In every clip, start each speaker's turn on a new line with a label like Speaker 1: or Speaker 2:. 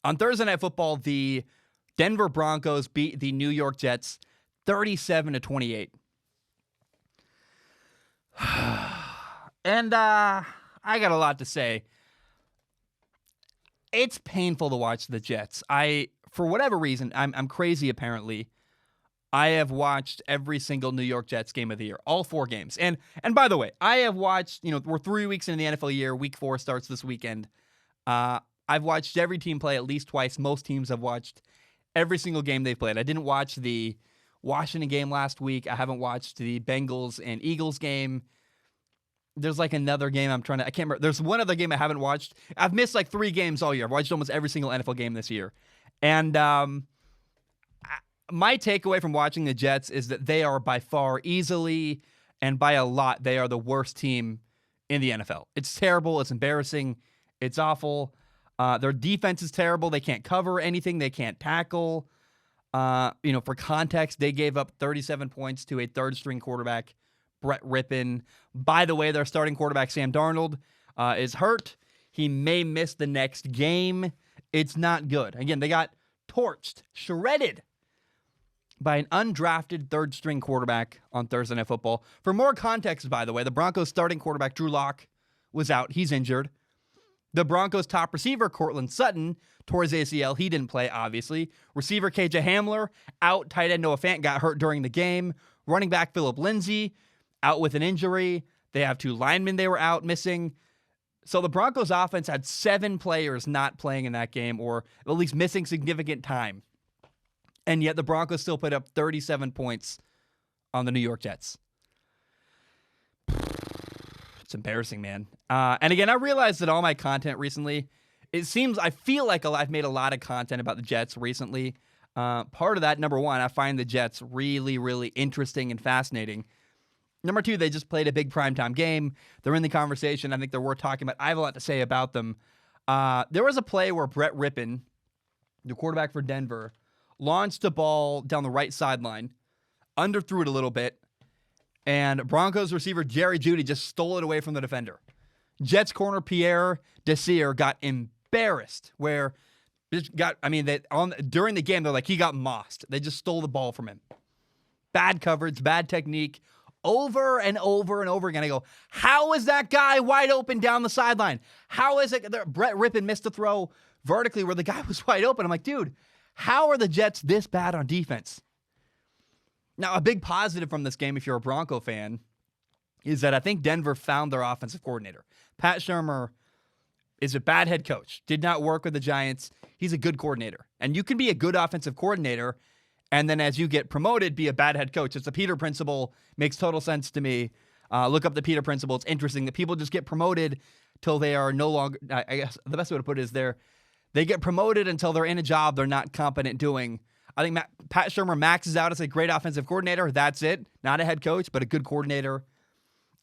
Speaker 1: On Thursday Night Football, the Denver Broncos beat the New York Jets 37-28. And I got a lot to say. It's painful to watch the Jets. For whatever reason, I'm crazy apparently. I have watched every single New York Jets game of the year, all 4 games. And by the way, I have watched, we're 3 weeks into the NFL year. Week 4 starts this weekend. I've watched every team play at least twice. Most teams have watched every single game they've played. I didn't watch the Washington game last week. I haven't watched the Bengals and Eagles game. There's like another game I can't remember. There's one other game I haven't watched. I've missed like 3 games all year. I've watched almost every single NFL game this year. And my takeaway from watching the Jets is that they are by far easily and by a lot, they are the worst team in the NFL. It's terrible. It's embarrassing. It's awful. Their defense is terrible. They can't cover anything. They can't tackle. For context, they gave up 37 points to a third-string quarterback, Brett Rippon. By the way, their starting quarterback, Sam Darnold, is hurt. He may miss the next game. It's not good. Again, they got torched, shredded by an undrafted third-string quarterback on Thursday Night Football. For more context, by the way, the Broncos' starting quarterback, Drew Lock, was out. He's injured. The Broncos' top receiver, Cortland Sutton, tore his ACL. He didn't play, obviously. Receiver KJ Hamler, out. Tight end Noah Fant got hurt during the game. Running back Phillip Lindsay, out with an injury. They have 2 linemen they were out missing. So the Broncos' offense had 7 players not playing in that game, or at least missing significant time. And yet the Broncos still put up 37 points on the New York Jets. It's embarrassing, man. And again, I realized that all my content recently, I feel like I've made a lot of content about the Jets recently. Part of that, number one, I find the Jets really, really interesting and fascinating. Number 2, they just played a big primetime game. They're in the conversation. I think they're worth talking about. I have a lot to say about them. There was a play where Brett Rippon, the quarterback for Denver, launched a ball down the right sideline, underthrew it a little bit, and Broncos receiver Jerry Jeudy just stole it away from the defender. Jets corner Pierre Desir got embarrassed, during the game, they're like, he got mossed. They just stole the ball from him. Bad coverage, bad technique, over and over and over again. I go, how is that guy wide open down the sideline? How is it that Brett Rippon missed a throw vertically where the guy was wide open? I'm like, dude, how are the Jets this bad on defense? Now, a big positive from this game, if you're a Bronco fan, is that I think Denver found their offensive coordinator. Pat Shurmur is a bad head coach. Did not work with the Giants. He's a good coordinator. And you can be a good offensive coordinator, and then as you get promoted, be a bad head coach. It's the Peter principle. Makes total sense to me. Look up the Peter principle. It's interesting that people just get promoted till they are no longer, I guess the best way to put it is they get promoted until they're in a job they're not competent doing. I think Pat Shurmur maxes out as a great offensive coordinator. That's it. Not a head coach, but a good coordinator.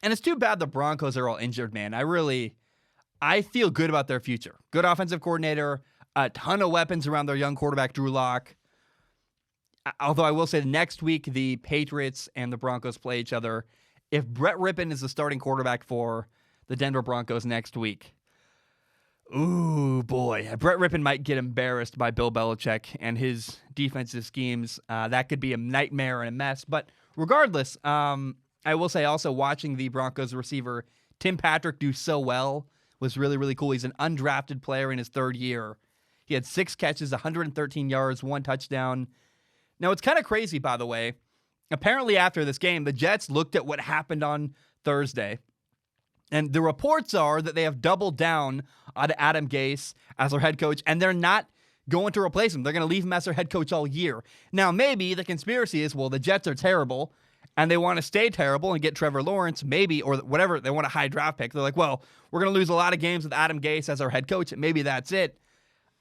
Speaker 1: And it's too bad the Broncos are all injured, man. I feel good about their future. Good offensive coordinator, a ton of weapons around their young quarterback, Drew Lock. Although I will say next week, the Patriots and the Broncos play each other. If Brett Rippon is the starting quarterback for the Denver Broncos next week, ooh, boy. Brett Rippon might get embarrassed by Bill Belichick and his defensive schemes. That could be a nightmare and a mess. But regardless, I will say also watching the Broncos receiver Tim Patrick do so well was really, really cool. He's an undrafted player in his 3rd year. He had 6 catches, 113 yards, 1 touchdown. Now, it's kind of crazy, by the way. Apparently, after this game, the Jets looked at what happened on Thursday, and the reports are that they have doubled down on Adam Gase as their head coach, and they're not going to replace him. They're going to leave him as their head coach all year. Now, maybe the conspiracy is, well, the Jets are terrible, and they want to stay terrible and get Trevor Lawrence, maybe, or whatever. They want a high draft pick. They're like, well, we're going to lose a lot of games with Adam Gase as our head coach. Maybe that's it.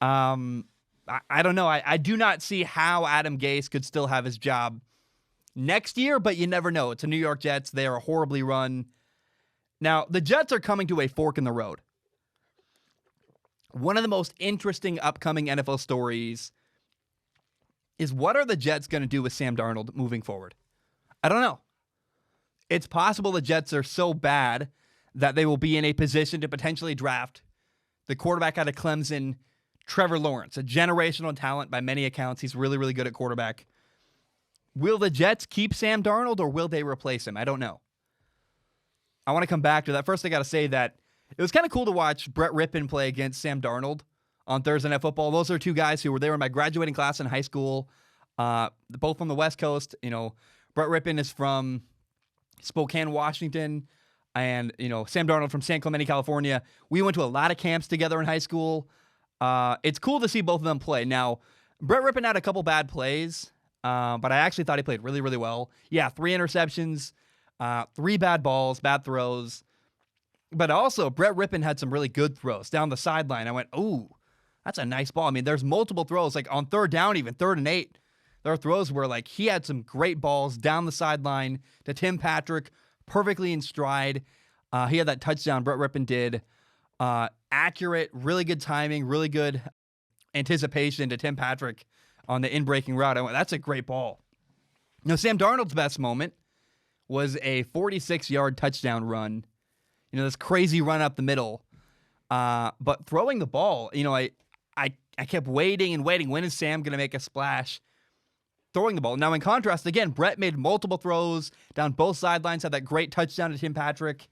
Speaker 1: I don't know. I do not see how Adam Gase could still have his job next year, but you never know. It's a New York Jets. They are horribly run. Now, the Jets are coming to a fork in the road. One of the most interesting upcoming NFL stories is, what are the Jets going to do with Sam Darnold moving forward? I don't know. It's possible the Jets are so bad that they will be in a position to potentially draft the quarterback out of Clemson Trevor Lawrence, a generational talent by many accounts. He's really, really good at quarterback. Will the Jets keep Sam Darnold or will they replace him? I don't know. I want to come back to that. First, I got to say that it was kind of cool to watch Brett Rippon play against Sam Darnold on Thursday Night Football. Those are two guys who were there in my graduating class in high school, both from the West Coast. Brett Rippon is from Spokane, Washington, and, Sam Darnold from San Clemente, California. We went to a lot of camps together in high school. It's cool to see both of them play. Now, Brett Rippon had a couple bad plays, but I actually thought he played really, really well. Yeah, 3 interceptions, 3 bad balls, bad throws. But also, Brett Rippon had some really good throws down the sideline. I went, ooh, that's a nice ball. I mean, there's multiple throws, like on 3rd down, even 3rd and 8. There are throws where, like, he had some great balls down the sideline to Tim Patrick, perfectly in stride. He had that touchdown, Brett Rippon did. Accurate, really good timing, really good anticipation to Tim Patrick on the in-breaking route. I went, that's a great ball. Sam Darnold's best moment was a 46-yard touchdown run. This crazy run up the middle. But throwing the ball, I kept waiting and waiting. When is Sam going to make a splash? Throwing the ball. Now, in contrast, again, Brett made multiple throws down both sidelines, had that great touchdown to Tim Patrick.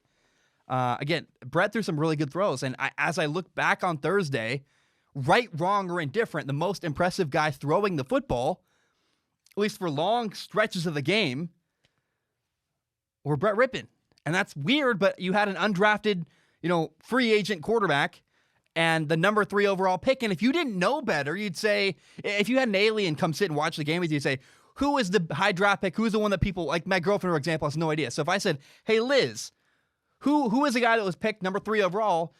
Speaker 1: Again, Brett threw some really good throws. And as I look back on Thursday, right, wrong, or indifferent, the most impressive guy throwing the football, at least for long stretches of the game, were Brett Rippon. And that's weird, but you had an undrafted, free agent quarterback and the number 3 overall pick. And if you didn't know better, you'd say, if you had an alien come sit and watch the game with you, you'd say, who is the high draft pick? Who's the one that people, like my girlfriend, for example, has no idea. So if I said, hey, Liz, who is the guy that was picked number 3 overall?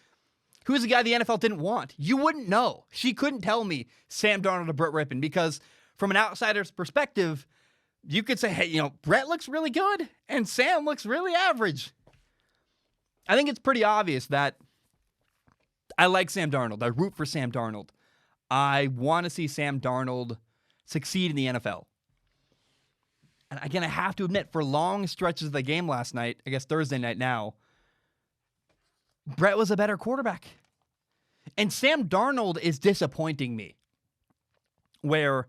Speaker 1: Who's the guy the NFL didn't want? You wouldn't know. She couldn't tell me Sam Darnold or Brett Rippon because from an outsider's perspective, you could say, hey, Brett looks really good and Sam looks really average. I think it's pretty obvious that I like Sam Darnold. I root for Sam Darnold. I want to see Sam Darnold succeed in the NFL. And again, I have to admit, for long stretches of the game last night, I guess Thursday night now, Brett was a better quarterback. And Sam Darnold is disappointing me. Where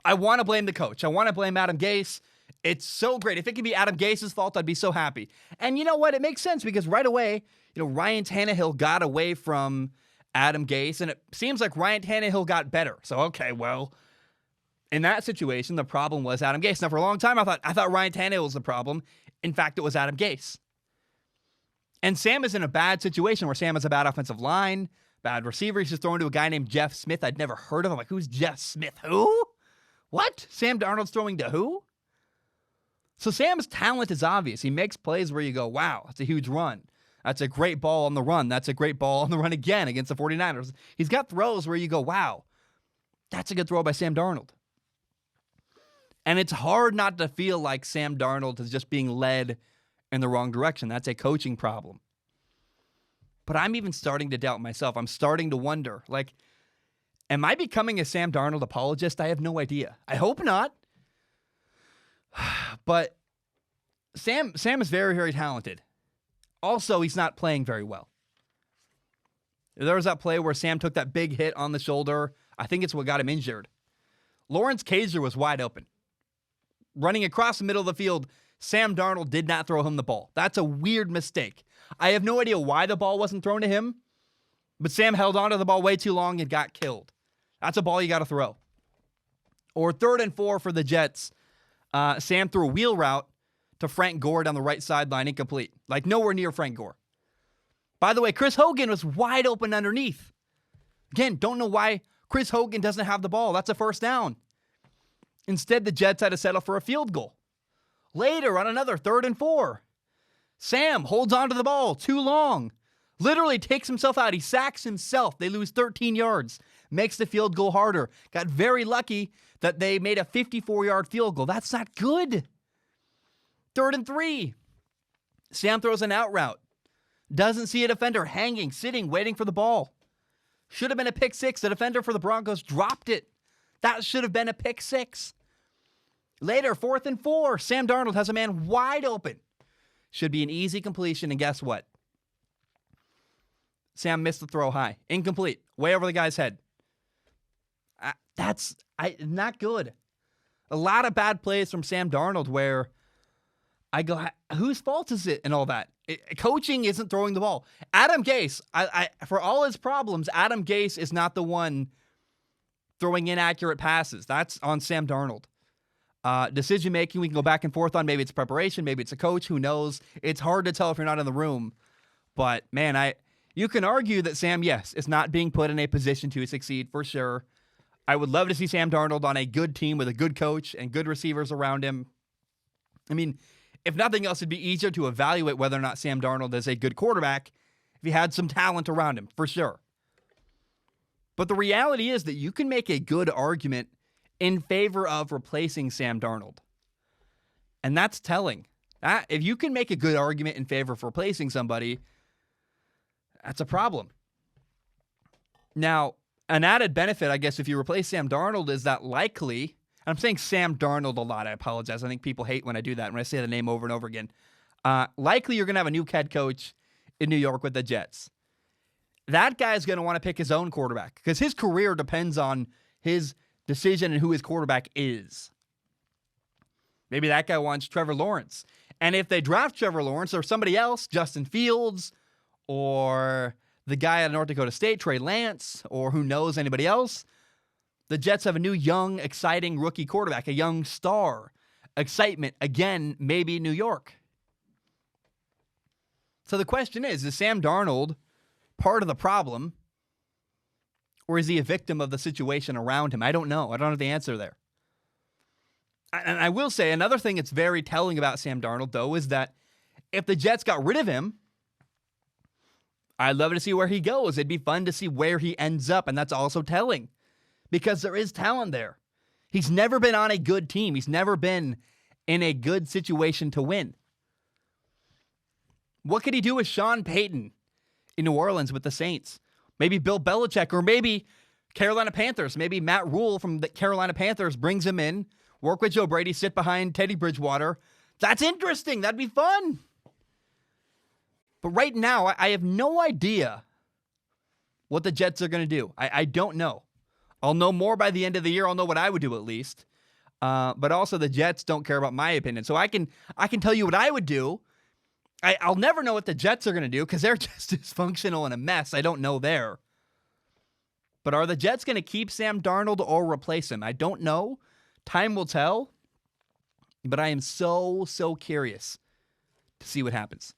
Speaker 1: I want to blame the coach. I want to blame Adam Gase. It's so great. If it could be Adam Gase's fault, I'd be so happy. And you know what? It makes sense because right away, Ryan Tannehill got away from Adam Gase, and it seems like Ryan Tannehill got better. So, okay, well, in that situation, the problem was Adam Gase. Now, for a long time, I thought Ryan Tannehill was the problem. In fact, it was Adam Gase. And Sam is in a bad situation where Sam has a bad offensive line, bad receivers. He's thrown to a guy named Jeff Smith. I'd never heard of him. Like, who's Jeff Smith? Who? What? Sam Darnold's throwing to who? So Sam's talent is obvious. He makes plays where you go, wow, that's a huge run. That's a great ball on the run. That's a great ball on the run again against the 49ers. He's got throws where you go, wow, that's a good throw by Sam Darnold. And it's hard not to feel like Sam Darnold is just being led in the wrong direction. That's a coaching problem. But I'm even starting to doubt myself. I'm starting to wonder, like, am I becoming a Sam Darnold apologist? I have no idea. I hope not. But Sam is very, very talented. Also, he's not playing very well. There was that play where Sam took that big hit on the shoulder. I think it's what got him injured. Lawrence Kaiser was wide open. Running across the middle of the field, Sam Darnold did not throw him the ball. That's a weird mistake. I have no idea why the ball wasn't thrown to him, but Sam held onto the ball way too long and got killed. That's a ball you got to throw. Or 3rd and 4 for the Jets. Sam threw a wheel route to Frank Gore down the right sideline, incomplete. Like nowhere near Frank Gore. By the way, Chris Hogan was wide open underneath. Again, don't know why Chris Hogan doesn't have the ball. That's a first down. Instead, the Jets had to settle for a field goal. Later, on another 3rd and 4, Sam holds onto the ball too long. Literally takes himself out. He sacks himself. They lose 13 yards. Makes the field goal harder. Got very lucky that they made a 54-yard field goal. That's not good. 3rd and 3. Sam throws an out route. Doesn't see a defender hanging, sitting, waiting for the ball. Should have been a pick six. The defender for the Broncos dropped it. That should have been a pick six. Later, 4th and 4. Sam Darnold has a man wide open. Should be an easy completion, and guess what? Sam missed the throw high. Incomplete. Way over the guy's head. That's not good. A lot of bad plays from Sam Darnold where I go, whose fault is it and all that? Coaching isn't throwing the ball. Adam Gase, for all his problems, Adam Gase is not the one throwing inaccurate passes. That's on Sam Darnold. Decision making, we can go back and forth on. Maybe it's preparation, maybe it's a coach. Who knows? It's hard to tell if you're not in the room. But man, you can argue that Sam, yes, is not being put in a position to succeed for sure. I would love to see Sam Darnold on a good team with a good coach and good receivers around him. I mean, if nothing else, it'd be easier to evaluate whether or not Sam Darnold is a good quarterback if he had some talent around him, for sure. But the reality is that you can make a good argument in favor of replacing Sam Darnold. And that's telling. If you can make a good argument in favor of replacing somebody, that's a problem. Now, an added benefit, I guess, if you replace Sam Darnold is that likely, I'm saying Sam Darnold a lot, I apologize. I think people hate when I do that, when I say the name over and over again. Likely you're going to have a new head coach in New York with the Jets. That guy's going to want to pick his own quarterback because his career depends on his decision and who his quarterback is. Maybe that guy wants Trevor Lawrence. And if they draft Trevor Lawrence or somebody else, Justin Fields or the guy at North Dakota State, Trey Lance, or who knows, anybody else, the Jets have a new, young, exciting rookie quarterback, a young star. Excitement, again, maybe New York. So the question is Sam Darnold part of the problem, or is he a victim of the situation around him? I don't know. I don't have the answer there. And I will say another thing that's very telling about Sam Darnold, though, is that if the Jets got rid of him, I'd love to see where he goes. It'd be fun to see where he ends up, and that's also telling because there is talent there. He's never been on a good team. He's never been in a good situation to win. What could he do with Sean Payton in New Orleans with the Saints? Maybe Bill Belichick or maybe Carolina Panthers. Maybe Matt Rule from the Carolina Panthers brings him in, work with Joe Brady, sit behind Teddy Bridgewater. That's interesting. That'd be fun. But right now, I have no idea what the Jets are going to do. I don't know. I'll know more by the end of the year. I'll know what I would do at least. But also the Jets don't care about my opinion. So I can tell you what I would do. I'll never know what the Jets are going to do because they're just dysfunctional and a mess. I don't know there. But are the Jets going to keep Sam Darnold or replace him? I don't know. Time will tell. But I am so curious to see what happens.